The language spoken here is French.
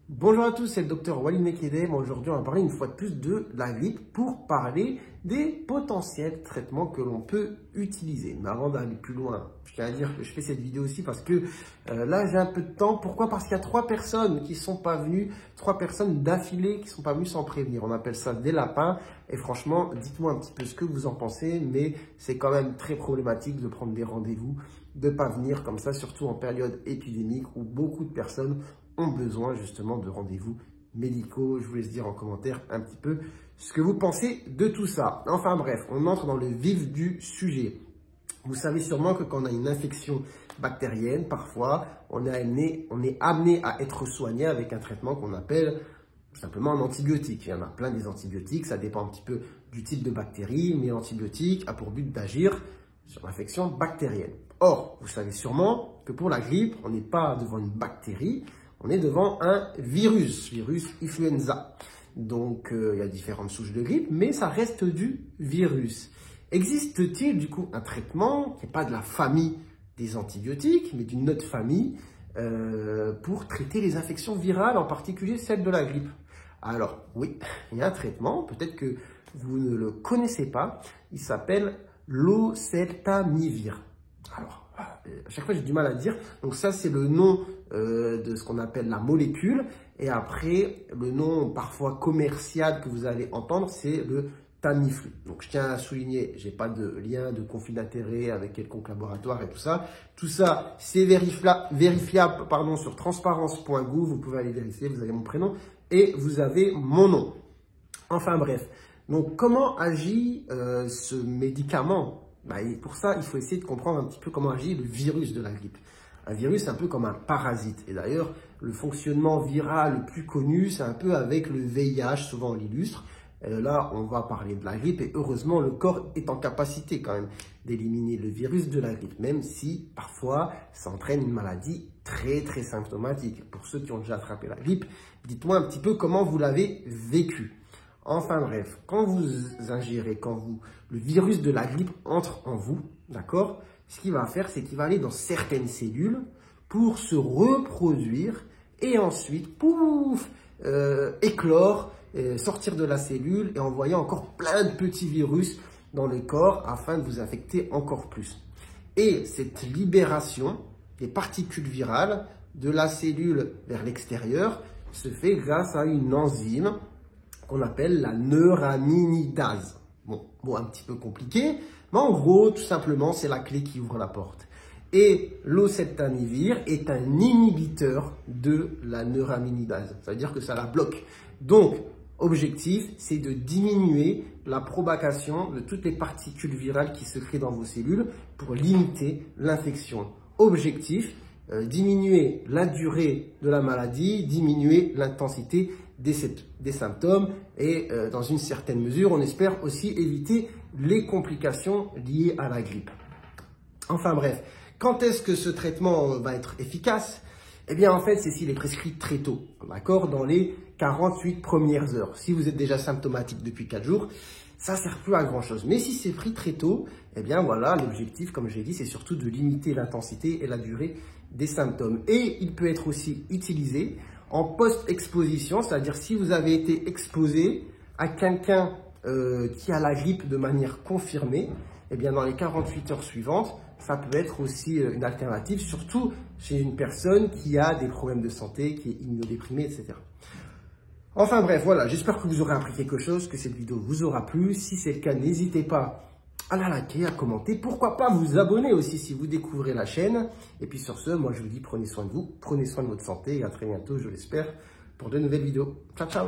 Bonjour à tous, c'est le docteur Walid Mekedem. Aujourd'hui, on va parler une fois de plus de la grippe pour parler des potentiels traitements que l'on peut utiliser. Mais avant d'aller plus loin, je tiens à dire que je fais cette vidéo aussi parce que là, j'ai un peu de temps. Pourquoi? Parce qu'il y a 3 personnes qui ne sont pas venues, 3 personnes d'affilée qui ne sont pas venues sans prévenir. On appelle ça des lapins. Et franchement, dites-moi un petit peu ce que vous en pensez, mais c'est quand même très problématique de prendre des rendez-vous, de ne pas venir comme ça, surtout en période épidémique où beaucoup de personnes ont besoin justement de rendez-vous médicaux. Je vous laisse dire en commentaire un petit peu ce que vous pensez de tout ça. Enfin bref, on entre dans le vif du sujet. Vous savez sûrement que quand on a une infection bactérienne, parfois on est amené à être soigné avec un traitement qu'on appelle tout simplement un antibiotique. Il y en a plein des antibiotiques, ça dépend un petit peu du type de bactérie, mais l'antibiotique a pour but d'agir sur l'infection bactérienne. Or, vous savez sûrement que pour la grippe, on n'est pas devant une bactérie, on est devant un virus influenza. Donc, il y a différentes souches de grippe, mais ça reste du virus. Existe-t-il du coup un traitement qui n'est pas de la famille des antibiotiques, mais d'une autre famille pour traiter les infections virales, en particulier celle de la grippe? Alors, oui, il y a un traitement, peut-être que vous ne le connaissez pas, il s'appelle l'oseltamivir. Alors, à chaque fois j'ai du mal à dire, donc ça c'est le nom de ce qu'on appelle la molécule, et après le nom parfois commercial que vous allez entendre c'est le Tamiflu. Donc je tiens à souligner, j'ai pas de lien de conflit d'intérêt avec quelconque laboratoire et tout ça. Tout ça c'est vérifiable sur transparence.gouv, vous pouvez aller vérifier, vous avez mon prénom et vous avez mon nom. Enfin bref, donc comment agit ce médicament? Et pour ça, il faut essayer de comprendre un petit peu comment agit le virus de la grippe. Un virus, c'est un peu comme un parasite. Et d'ailleurs, le fonctionnement viral le plus connu, c'est un peu avec le VIH, souvent on l'illustre. Là, on va parler de la grippe et heureusement, le corps est en capacité quand même d'éliminer le virus de la grippe, même si parfois, ça entraîne une maladie très très symptomatique. Pour ceux qui ont déjà attrapé la grippe, dites-moi un petit peu comment vous l'avez vécu. Enfin bref, quand vous ingérez, le virus de la grippe entre en vous, d'accord, ce qu'il va faire, c'est qu'il va aller dans certaines cellules pour se reproduire et ensuite, pouf, éclore, sortir de la cellule et envoyer encore plein de petits virus dans le corps afin de vous infecter encore plus. Et cette libération des particules virales de la cellule vers l'extérieur se fait grâce à une enzyme qu'on appelle la neuraminidase. Bon, un petit peu compliqué, mais en gros, tout simplement, c'est la clé qui ouvre la porte. Et l'oseltamivir est un inhibiteur de la neuraminidase. Ça veut dire que ça la bloque. Donc, objectif, c'est de diminuer la propagation de toutes les particules virales qui se créent dans vos cellules pour limiter l'infection. Objectif, diminuer la durée de la maladie, diminuer l'intensité des symptômes et dans une certaine mesure, on espère aussi éviter les complications liées à la grippe. Enfin bref, quand est-ce que ce traitement va être efficace? Eh bien en fait, c'est s'il est prescrit très tôt, d'accord, dans les 48 premières heures. Si vous êtes déjà symptomatique depuis 4 jours, ça ne sert plus à grand chose. Mais si c'est pris très tôt, eh bien voilà, l'objectif, comme je l'ai dit, c'est surtout de limiter l'intensité et la durée des symptômes. Et il peut être aussi utilisé en post-exposition, c'est-à-dire si vous avez été exposé à quelqu'un qui a la grippe de manière confirmée, eh bien dans les 48 heures suivantes, ça peut être aussi une alternative, surtout chez une personne qui a des problèmes de santé, qui est immunodéprimée, etc. Enfin bref, voilà, j'espère que vous aurez appris quelque chose, que cette vidéo vous aura plu. Si c'est le cas, n'hésitez pas à la liker, à commenter. Pourquoi pas vous abonner aussi si vous découvrez la chaîne. Et puis sur ce, moi je vous dis prenez soin de vous, prenez soin de votre santé et à très bientôt, je l'espère, pour de nouvelles vidéos. Ciao, ciao!